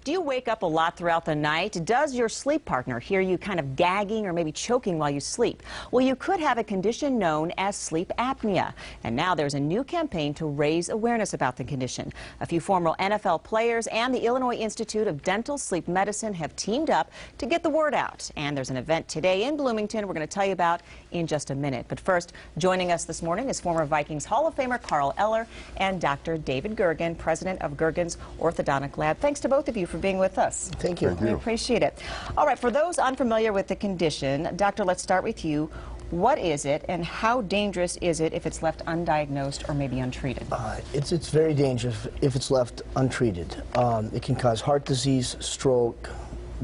Do you wake up a lot throughout the night? Does your sleep partner hear you kind of gagging or maybe choking while you sleep? Well, you could have a condition known as sleep apnea. And now there's a new campaign to raise awareness about the condition. A few former NFL players and the Illinois Institute of Dental Sleep Medicine have teamed up to get the word out. And there's an event today in Bloomington we're going to tell you about in just a minute. But first, joining us this morning is former Vikings Hall of Famer Carl Eller and Dr. David Gergen, president of Gergen's Orthodontic Lab. Thanks to both of you for being with us. Thank you. We appreciate it. All right, for those unfamiliar with the condition, Doctor, let's start with you. What is it, and how dangerous is it if it's left undiagnosed or maybe untreated? It's very dangerous if it's left untreated. It can cause heart disease, stroke,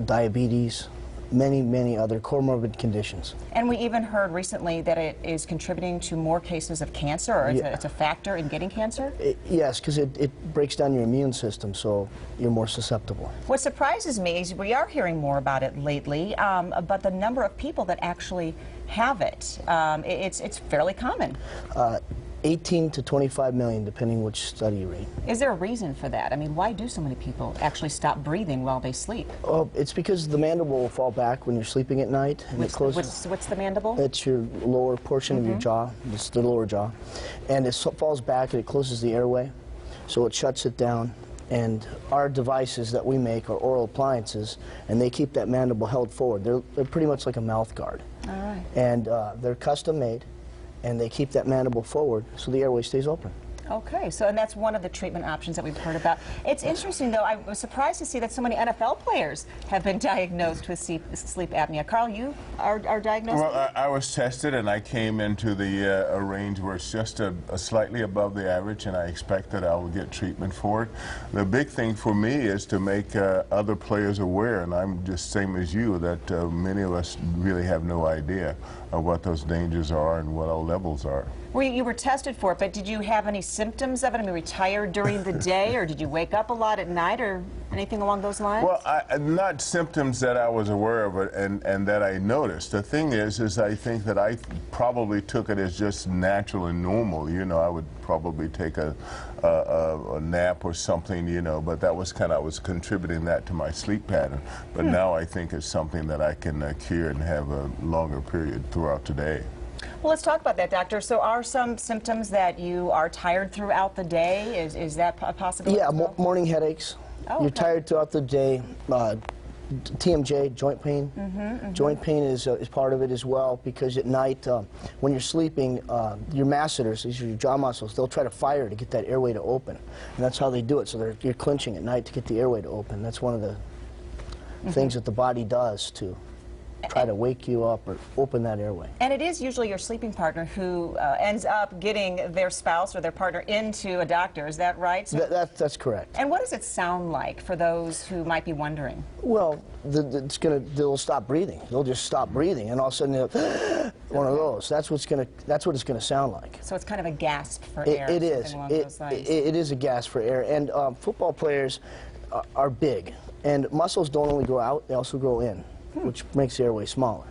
diabetes, many other comorbid conditions. And we even heard recently that it is contributing to more cases of cancer, or it's a factor in getting cancer? Yes, because it breaks down your immune system, so you're more susceptible. What surprises me is we are hearing more about it lately, but the number of people that actually have it, it's fairly common. 18 to 25 million, depending which study you read. Is there a reason for that? I mean, why do so many people actually stop breathing while they sleep? Oh, it's because the mandible will fall back when you're sleeping at night. And it closes. What's the mandible? It's your lower portion of your jaw. It's the lower jaw. And it falls back and it closes the airway, so it shuts it down. And our devices that we make are oral appliances, and they keep that mandible held forward. They're pretty much like a mouth guard. All right. And they're custom made, and they keep that mandible forward so the airway stays open. Okay, so and that's one of the treatment options that we've heard about. It's interesting, though. I was surprised to see that so many NFL players have been diagnosed with sleep apnea. Carl, you are diagnosed? Well, I was tested, and I came into the a range where it's just a slightly above the average, and I expect that I will get treatment for it. The big thing for me is to make other players aware, and I'm just same as you, that many of us really have no idea of what those dangers are and what our levels are. Well, you were tested for it, but did you have any symptoms of it? I mean, were you tired during the day, or did you wake up a lot at night, or anything along those lines? Well, not symptoms that I was aware of and that I noticed. The thing is I think that I probably took it as just natural and normal. You know, I would probably take a nap or something, you know, but that was I was contributing that to my sleep pattern. But now I think it's something that I can cure and have a longer period throughout the day. Well, let's talk about that, Doctor. So are some symptoms that you are tired throughout the day? Is that a possibility? Yeah, morning headaches. Oh, You're tired throughout the day. TMJ, joint pain. Joint pain is part of it as well, because at night, when you're sleeping, your masseters, these are your jaw muscles, they'll try to fire to get that airway to open. And that's how they do it. So you're clenching at night to get the airway to open. That's one of the things that the body does to try to wake you up or open that airway. And it is usually your sleeping partner who ends up getting their spouse or their partner into a doctor. Is that right? So That's correct. And what does it sound like for those who might be wondering? Well, they'll stop breathing. They'll just stop breathing, and all of a sudden they'll one of those. That's what it's gonna sound like. So it's kind of a gasp for air. It is. It is a gasp for air. And football players are big, and muscles don't only grow out; they also grow in, which makes the airway smaller.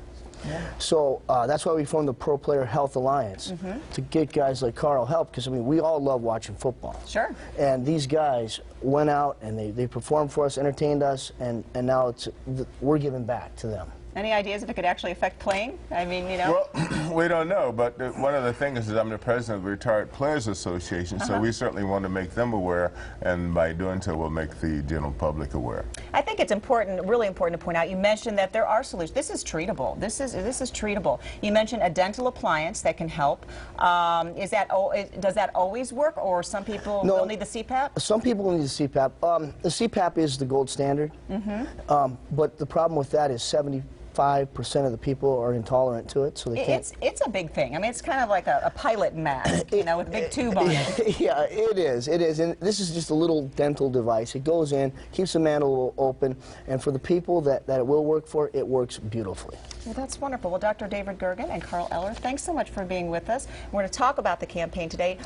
Yeah. So that's why we formed the Pro Player Health Alliance, to get guys like Carl help, because I mean, we all love watching football. Sure. And these guys went out and they performed for us, entertained us, and now we're giving back to them. Any ideas if it could actually affect playing? I mean, you know. Well, we don't know, but one of the things is I'm the president of the Retired Players Association, so we certainly want to make them aware, and by doing so, we'll make the general public aware. I think it's important, really important to point out, you mentioned that there are solutions. This is treatable. This is treatable. You mentioned a dental appliance that can help. Does that always work, or some people will need the CPAP? Some people need the CPAP. The CPAP is the gold standard, but the problem with that is 75% of the people are intolerant to it, so they can't. It's a big thing. I mean, it's kind of like a pilot mask, you know, with a big tube on it. Yeah, it is. It is. And this is just a little dental device. It goes in, keeps the mandible open, and for the people that it will work for, it works beautifully. Well, that's wonderful. Well, Dr. David Gergen and Carl Eller, thanks so much for being with us. We're going to talk about the campaign today.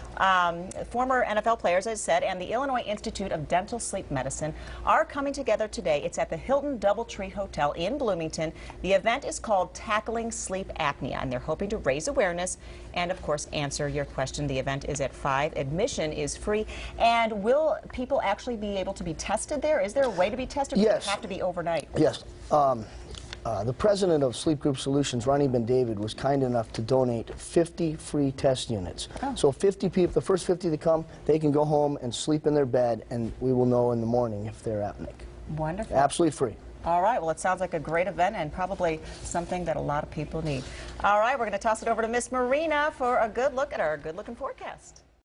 Former NFL players, as I said, and the Illinois Institute of Dental Sleep Medicine are coming together today. It's at the Hilton Doubletree Hotel in Bloomington. The event is called Tackling Sleep Apnea, and they're hoping to raise awareness and, of course, answer your question. The event is at 5. Admission is free. And will people actually be able to be tested there? Is there a way to be tested? Or Yes. does it have to be overnight? Yes. The president of Sleep Group Solutions, Ronnie Ben David, was kind enough to donate 50 free test units. Oh. So 50 people, the first 50 that come, they can go home and sleep in their bed, and we will know in the morning if they're apneic. Wonderful. Absolutely free. All right, well, it sounds like a great event and probably something that a lot of people need. All right, we're going to toss it over to Miss Marina for a good look at our good-looking forecast.